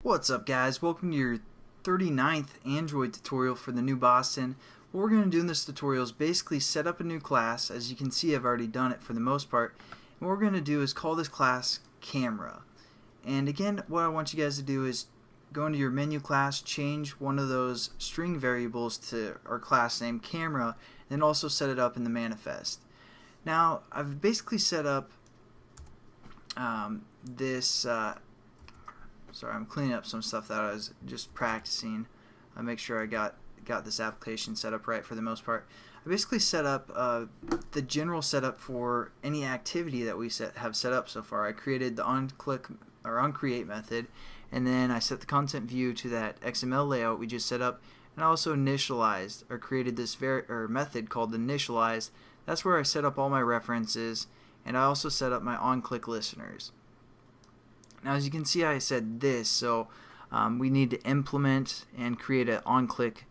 What's up, guys? Welcome to your 39th Android tutorial for the new Boston. What we're going to do in this tutorial is basically set up a new class. As you can see, I've already done it for the most part. And what we're going to do is call this class Camera. And again, what I want you guys to do is go into your menu class, change one of those string variables to our class name Camera, and also set it up in the manifest. Now, I've basically set up this sorry, I'm cleaning up some stuff that I was just practicing. I make sure I got this application set up right for the most part. I basically set up the general setup for any activity that we have set up so far. I created the onCreate method, and then I set the content view to that XML layout we just set up, and I also initialized or created this method called initialize. That's where I set up all my references, and I also set up my onClick listeners. Now, as you can see, I said this, so we need to implement and create an onClick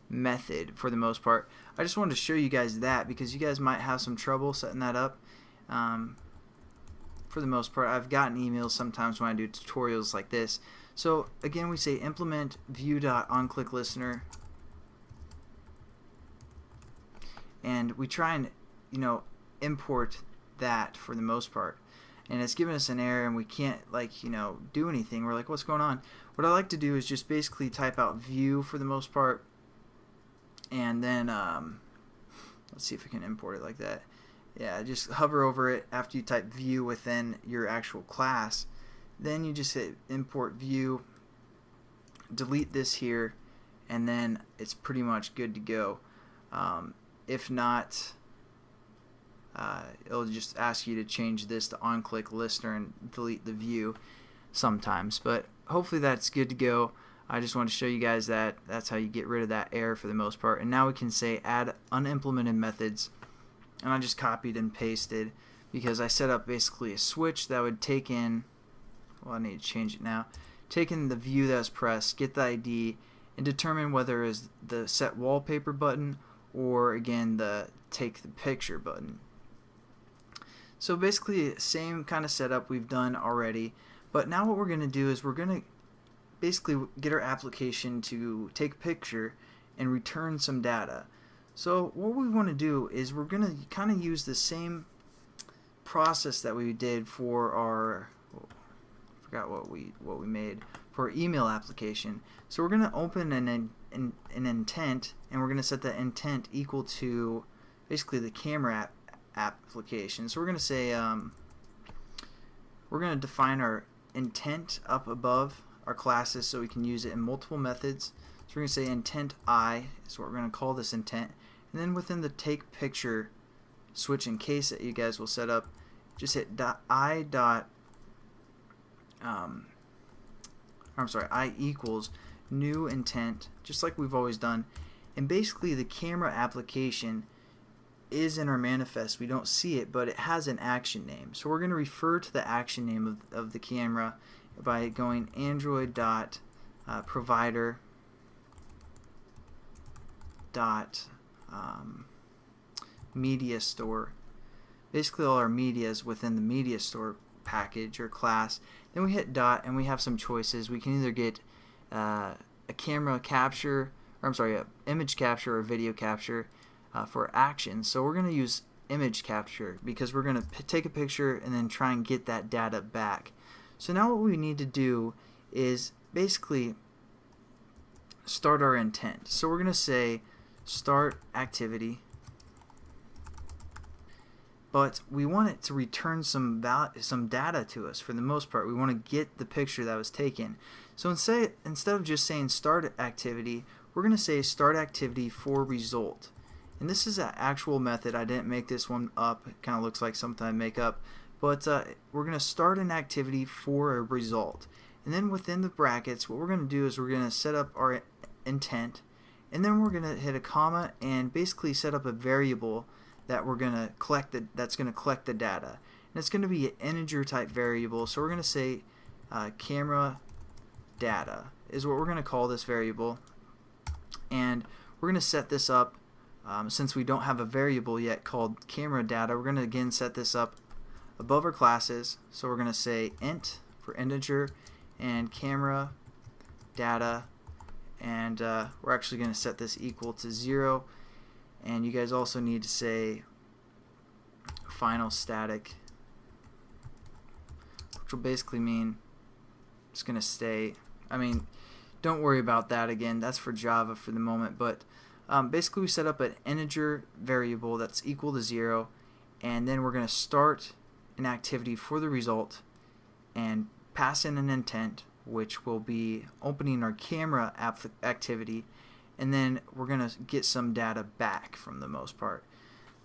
method for the most part. I just wanted to show you guys that because you guys might have some trouble setting that up. For the most part, I've gotten emails sometimes when I do tutorials like this. So again, we say implement view.onClickListener, and we try and import that for the most part. And it's giving us an error and we can't do anything. We're like, what's going on? What I like to do is just basically type out view for the most part, and then let's see if we can import it like that. Yeah, just hover over it after you type view within your actual class. Then you just hit import view, delete this here, and then it's pretty much good to go. If not, it'll just ask you to change this to onClick listener and delete the view sometimes, but hopefully that's good to go. I just want to show you guys that that's how you get rid of that error for the most part. And now we can say add unimplemented methods, and I just copied and pasted because I set up basically a switch that would take in, well, I need to change it now, take in the view that was pressed, get the ID, and determine whether it is the set wallpaper button or again the take the picture button. So basically, same kind of setup we've done already, but now what we're going to do is we're going to basically get our application to take a picture and return some data. So what we want to do is we're going to kind of use the same process that we did for our, I forgot what we made for our email application. So we're going to open an intent, and we're going to set that intent equal to basically the camera application. So we're going to say we're going to define our intent up above our classes so we can use it in multiple methods. So we're going to say intent I is what we're going to call this intent, and then within the take picture switch in case that you guys will set up, just hit I equals new intent, just like we've always done. And basically the camera application is in our manifest. We don't see it, but it has an action name. So we're going to refer to the action name of the camera by going android.provider media store. Basically all our media is within the media store package or class. Then we hit dot and we have some choices. We can either get a camera capture, or I'm sorry, a image capture or video capture for action. So we're going to use image capture because we're going to take a picture and then try and get that data back. So now what we need to do is basically start our intent. So we're going to say start activity, but we want it to return some data to us for the most part. We want to get the picture that was taken. So instead of just saying start activity, we're going to say start activity for result. And this is an actual method. I didn't make this one up. It kind of looks like something I make up. But we're going to start an activity for a result. And then within the brackets, what we're going to do is we're going to set up our intent. And then we're going to hit a comma and basically set up a variable that we're going to collect that's going to collect the data. And it's going to be an integer type variable. So we're going to say camera data is what we're going to call this variable. And we're going to set this up. Since we don't have a variable yet called camera data, we're going to again set this up above our classes. So we're going to say int for integer and camera data, and we're actually going to set this equal to 0, and you guys also need to say final static, which will basically mean it's going to stay. I mean, don't worry about that again, that's for Java for the moment, but basically we set up an integer variable that's equal to 0, and then we're going to start an activity for the result and pass in an intent, which will be opening our camera activity, and then we're going to get some data back from the most part.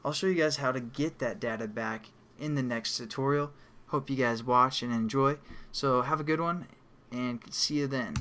I'll show you guys how to get that data back in the next tutorial. Hope you guys watch and enjoy. So have a good one, and see you then.